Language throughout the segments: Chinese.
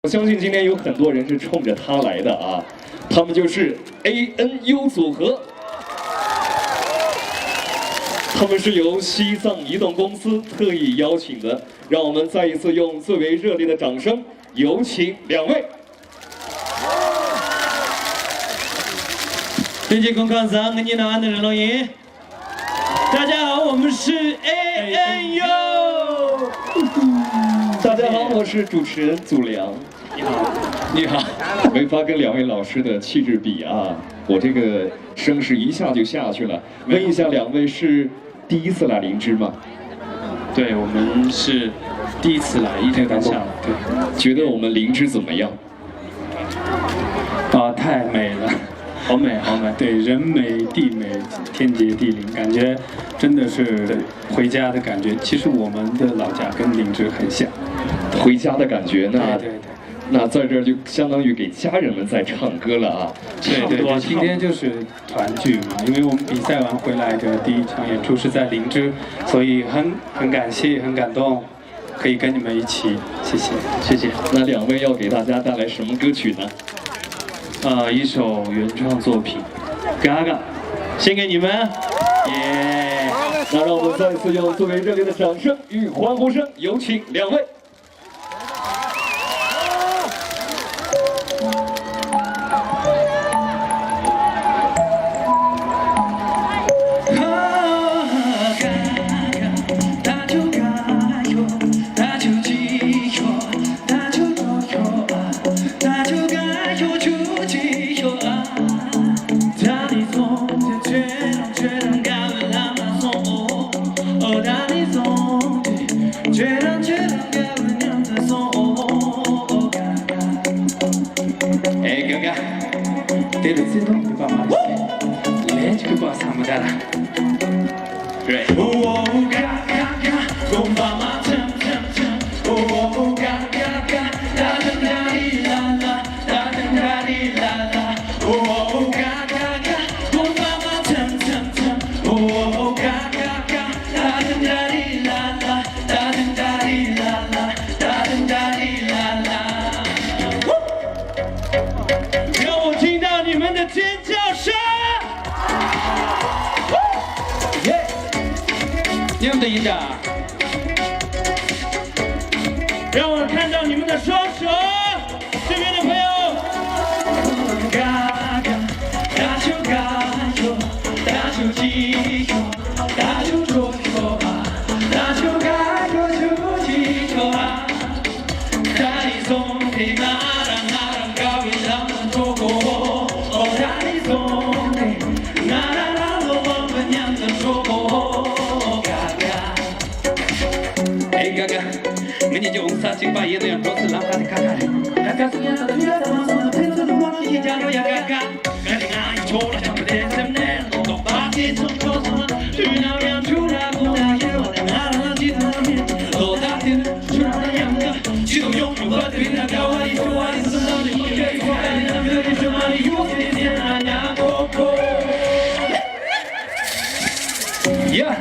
我相信今天有很多人是冲着他来的啊，他们就是 ANU 组合，他们是由西藏移动公司特意邀请的，让我们再一次用最为热烈的掌声，有请两位。尊敬观赏跟你的安的人留言，大家好，我们是 ANU。大家好，我是主持人祖良。你好，你好。没法跟两位老师的气质比啊，我这个声势一下就下去了。问一下，两位是第一次来灵芝吗？对，我们是第一次来，一直刚下来。对，觉得我们灵芝怎么样？啊，太美了。好美，好美！对，人美地美，天洁地灵，感觉真的是回家的感觉。其实我们的老家跟灵芝很像，回家的感觉。对。那在这儿就相当于给家人们在唱歌了啊。对，今天就是团聚嘛，因为我们比赛完回来的第一场演出是在灵芝，所以很感谢，很感动，可以跟你们一起，谢谢。那两位要给大家带来什么歌曲呢？一首原创作品《Gaga》，献给你们，耶！那让我们再次用最为热烈的掌声与欢呼声，有请两位。Deve ser não para mais. Lente que passa a mudar. Great. Oh, gaga, come by my tum. Oh, gaga, da da la la, da da la la. Oh, gaga, come by my tum. Oh, gaga, da da la la, da da la, da da la. 你们的尖叫声！耶！你们的音的，让我看到你们的双手。这边的朋友。打球gayo，打球击球，打球桌球啊，打球gayo球击球啊，大力送给那让高原上的中国。你就撒进把叶子样桌子让他的看看，那个是呀，那个是呀，那个是的，我一家都要干干，赶紧拿一撮来抢不得什么呢？都把这从桌上去那边出来不来也我在那那几层面，都打点出来的样子，去都用我的平台搞我一说话你怎么你不可以说你那边你什么你有点点那样过过。呀，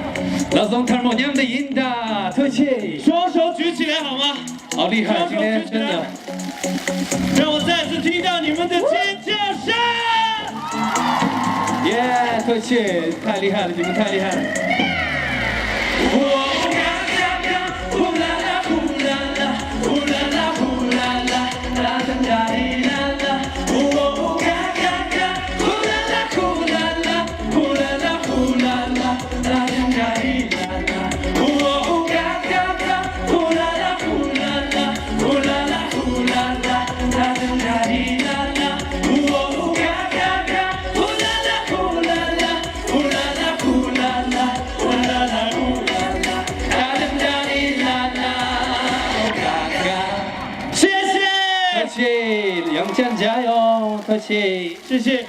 老总看我娘的音的，特气，双手举起来好吗？好厉害，今天真的，让我再次听到你们的尖叫声！耶，特气，太厉害了，你们太厉害了！杨绛加油，客气，谢谢。